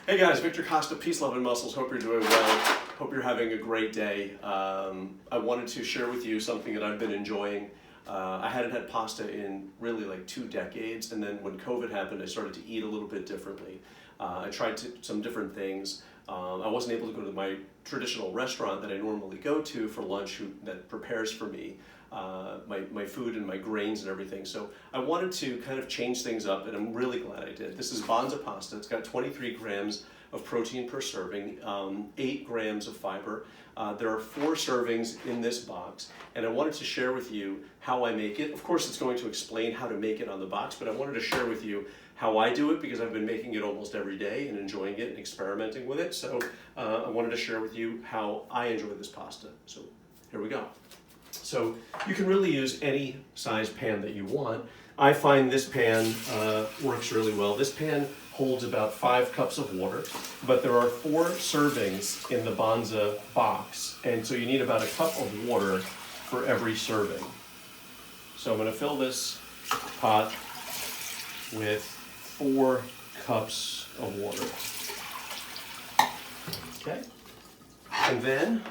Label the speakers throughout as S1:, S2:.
S1: Hey guys, Victor Costa, Peace, Love, and Muscles. Hope you're doing well. Hope you're having a great day. I wanted to share with you something that I've been enjoying. I hadn't had pasta in really like 2 decades, and then when COVID happened, I started to eat a little bit differently. I tried some different things. I wasn't able to go to my traditional restaurant that I normally go to for lunch that prepares for me my food and my grains and everything. So I wanted to kind of change things up, and I'm really glad I did. This is Banza pasta. It's got 23 grams of protein per serving, 8 grams of fiber. There are 4 servings in this box, and I wanted to share with you how I make it. Of course, it's going to explain how to make it on the box, but I wanted to share with you how I do it because I've been making it almost every day and enjoying it and experimenting with it. So I wanted to share with you how I enjoy this pasta. So here we go. So you can really use any size pan that you want. I find this pan works really well. This pan holds about 5 cups of water, but there are 4 servings in the Banza box, and so you need about a cup of water for every serving. So I'm going to fill this pot with 4 cups of water. Okay, and then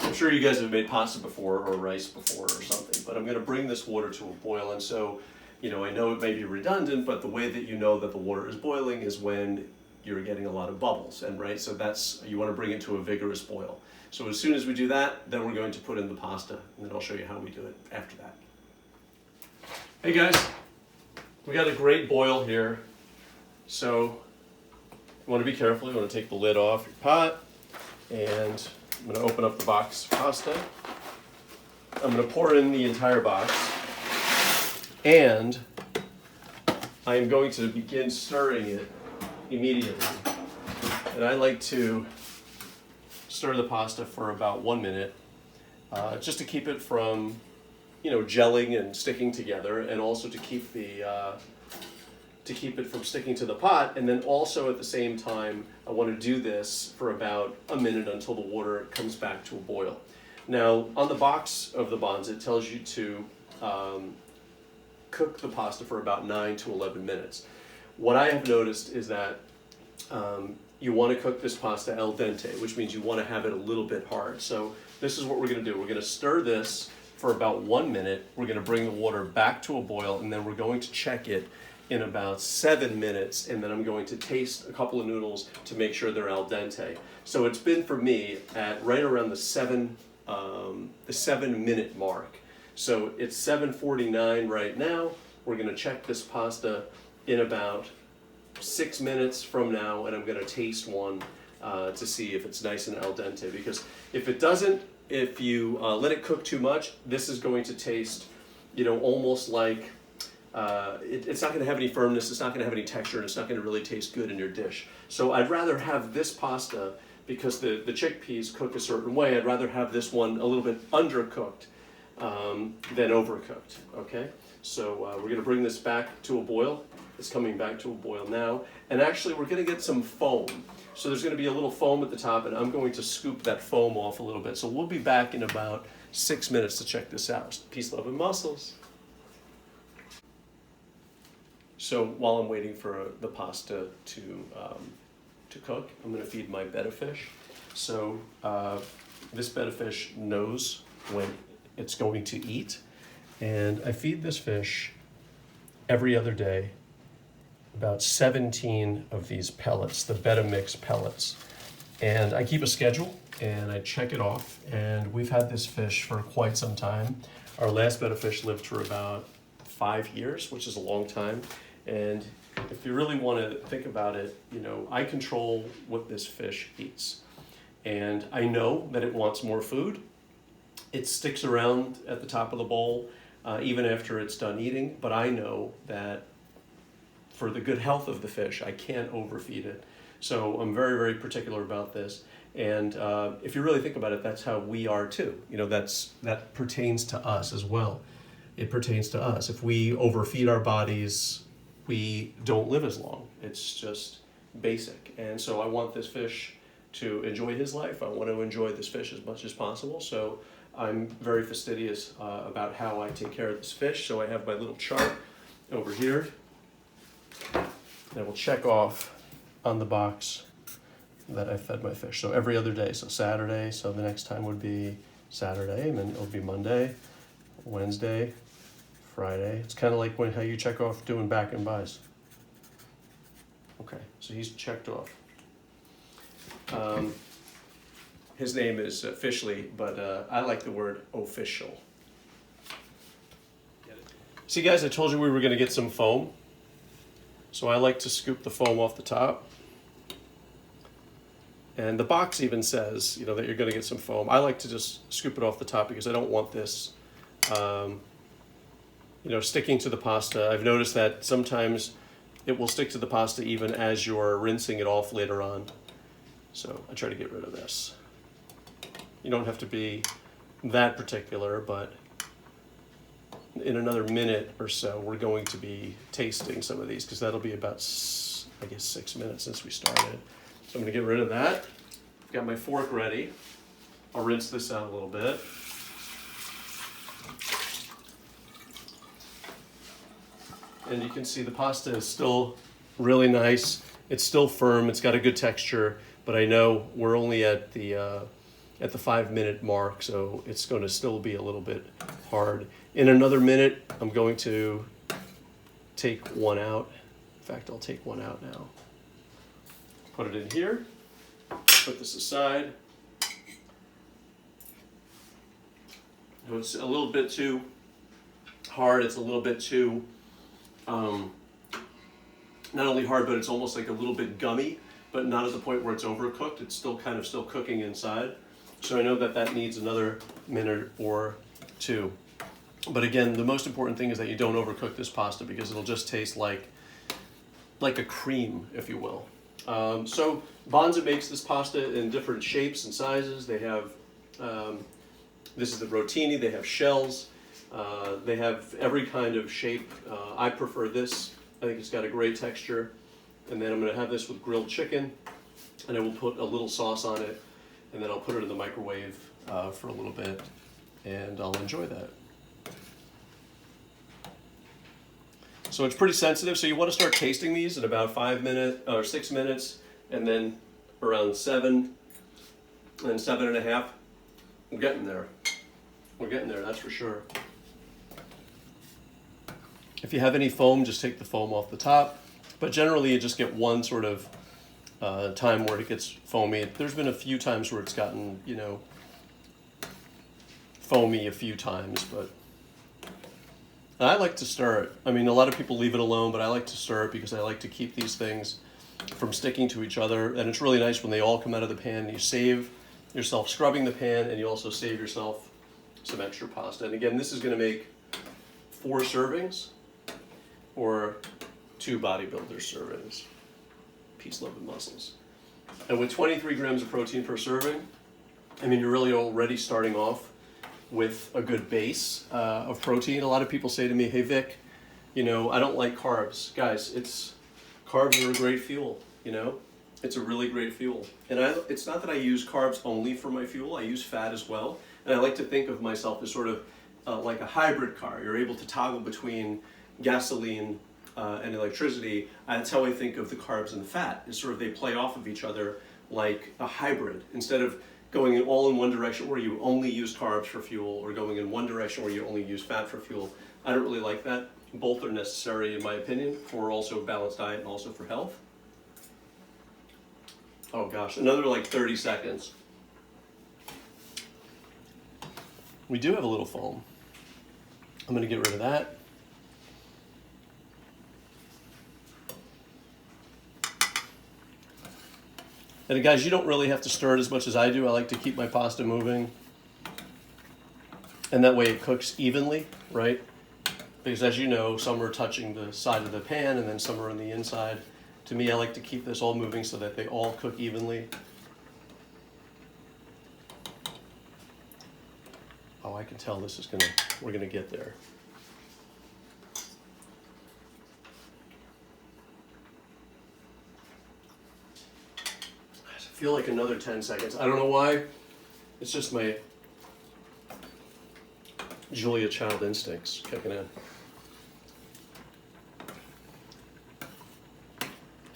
S1: I'm sure you guys have made pasta before or rice before or something, but I'm going to bring this water to a boil. And so, I know it may be redundant, but the way that you know that the water is boiling is when you're getting a lot of bubbles. And right, so you want to bring it to a vigorous boil. So as soon as we do that, then we're going to put in the pasta, and then I'll show you how we do it after that. Hey guys, we got a great boil here. So you want to be careful. You want to take the lid off your pot, and I'm going to open up the box of pasta. I'm going to pour in the entire box, and I am going to begin stirring it immediately. And I like to stir the pasta for about 1 minute, just to keep it from, gelling and sticking together, and also to keep it from sticking to the pot. And then also at the same time, I want to do this for about a minute until the water comes back to a boil. Now, on the box of the Banza, it tells you to cook the pasta for about 9 to 11 minutes. What I have noticed is that you want to cook this pasta al dente, which means you want to have it a little bit hard. So this is what we're going to do. We're going to stir this for about 1 minute. We're going to bring the water back to a boil, and then we're going to check it in about 7 minutes, and then I'm going to taste a couple of noodles to make sure they're al dente. So it's been for me at right around the 7 minute mark. So it's 7:49 right now. We're going to check this pasta in about 6 minutes from now, and I'm going to taste one to see if it's nice and al dente. Because if it doesn't, if you let it cook too much, this is going to taste, almost like it's not going to have any firmness, it's not going to have any texture, and it's not going to really taste good in your dish. So I'd rather have this pasta, because the chickpeas cook a certain way, I'd rather have this one a little bit undercooked than overcooked, okay? So we're going to bring this back to a boil. It's coming back to a boil now. And actually we're going to get some foam. So there's going to be a little foam at the top, and I'm going to scoop that foam off a little bit. So we'll be back in about 6 minutes to check this out. Peace, love, and muscles. So while I'm waiting for the pasta to cook, I'm going to feed my betta fish. So this betta fish knows when it's going to eat, and I feed this fish every other day about 17 of these pellets, the betta mix pellets. And I keep a schedule, and I check it off, and we've had this fish for quite some time. Our last betta fish lived for about 5 years, which is a long time. And if you really want to think about it, I control what this fish eats. And I know that it wants more food. It sticks around at the top of the bowl even after it's done eating, but I know that for the good health of the fish, I can't overfeed it. So I'm very, very particular about this. And if you really think about it, that's how we are too. That pertains to us as well. It pertains to us. If we overfeed our bodies, we don't live as long. It's just basic. And so I want this fish to enjoy his life. I want to enjoy this fish as much as possible. So I'm very fastidious about how I take care of this fish. So I have my little chart over here. And I will check off on the box that I fed my fish. So every other day, so Saturday, so the next time would be Saturday, and then it'll be Monday, Wednesday, Friday. It's kind of like how you check off doing back and buys. Okay, so he's checked off. His name is Fishley, but I like the word official. See guys, I told you we were gonna get some foam. So I like to scoop the foam off the top. And the box even says, you know, that you're gonna get some foam. I like to just scoop it off the top because I don't want this, you know, sticking to the pasta. I've noticed that sometimes it will stick to the pasta even as you're rinsing it off later on. So I try to get rid of this. You don't have to be that particular, but in another minute or so, we're going to be tasting some of these because that'll be about, I guess, 6 minutes since we started. So I'm gonna get rid of that. Got my fork ready. I'll rinse this out a little bit. And you can see the pasta is still really nice. It's still firm, it's got a good texture, but I know we're only at the 5 minute mark, so it's going to still be a little bit hard. In another minute, I'm going to take one out. In fact, I'll take one out now. Put it in here, put this aside. It's a little bit too hard, it's a little bit too, not only hard, but it's almost like a little bit gummy, but not at the point where it's overcooked. It's still kind of still cooking inside. So I know that that needs another minute or two. But again, the most important thing is that you don't overcook this pasta because it'll just taste like a cream, if you will. So Banza makes this pasta in different shapes and sizes. They have, this is the rotini, they have shells, they have every kind of shape. I prefer this. I think it's got a great texture. And then I'm gonna have this with grilled chicken, and I will put a little sauce on it, and then I'll put it in the microwave for a little bit, and I'll enjoy that. So it's pretty sensitive, so you want to start tasting these in about 5 minutes or 6 minutes, and then around 7, and then 7.5. We're getting there. We're getting there, that's for sure. If you have any foam, just take the foam off the top, but generally you just get one sort of time where it gets foamy. There's been a few times where it's gotten, you know, foamy a few times, but I like to stir it. I mean, a lot of people leave it alone, but I like to stir it because I like to keep these things from sticking to each other. And it's really nice when they all come out of the pan. You save yourself scrubbing the pan, and you also save yourself some extra pasta. And again, this is going to make 4 servings or 2 bodybuilder servings. Peace, love, and muscles. And with 23 grams of protein per serving, I mean, you're really already starting off with a good base of protein. A lot of people say to me, hey Vic, you know, I don't like carbs. Guys, carbs are a great fuel, you know? It's a really great fuel. And it's not that I use carbs only for my fuel, I use fat as well. And I like to think of myself as sort of like a hybrid car. You're able to toggle between gasoline and electricity. That's how I think of the carbs and the fat. It's sort of they play off of each other like a hybrid. Instead of going all in one direction where you only use carbs for fuel, or going in one direction where you only use fat for fuel. I don't really like that. Both are necessary in my opinion for also a balanced diet and also for health. Oh gosh, another like 30 seconds. We do have a little foam. I'm gonna get rid of that. And guys, you don't really have to stir it as much as I do. I like to keep my pasta moving. And that way it cooks evenly, right? Because as you know, some are touching the side of the pan and then some are on the inside. To me, I like to keep this all moving so that they all cook evenly. Oh, I can tell this is we're gonna get there. I feel like another 10 seconds. I don't know why. It's just my Julia Child instincts kicking in.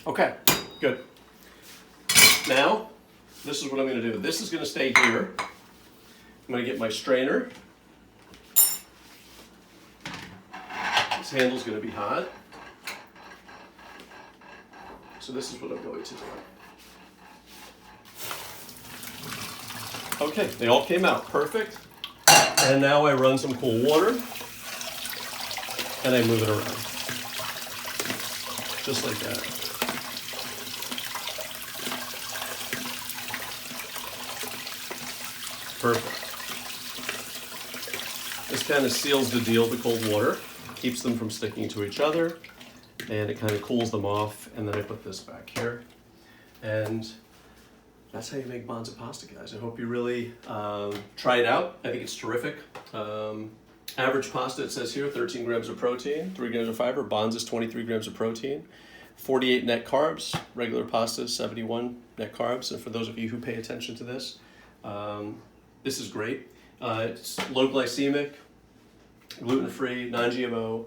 S1: Okay, good. Now, this is what I'm going to do. This is going to stay here. I'm going to get my strainer. This handle's going to be hot. So this is what I'm going to do. Okay, they all came out perfect. And now I run some cool water and I move it around. Just like that. Perfect. This kind of seals the deal, the cold water, keeps them from sticking to each other, and it kind of cools them off. And then I put this back here. And that's how you make Banza pasta, guys. I hope you really try it out. I think it's terrific. Average pasta, it says here, 13 grams of protein, 3 grams of fiber. Banza's 23 grams of protein, 48 net carbs. Regular pasta is 71 net carbs. And for those of you who pay attention to this, this is great. It's low glycemic, gluten-free, non-GMO,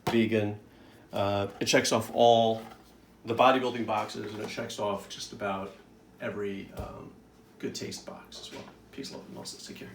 S1: vegan. It checks off all the bodybuilding boxes, and it checks off just about every good taste box as well. Peace, love, and muscles. Take care.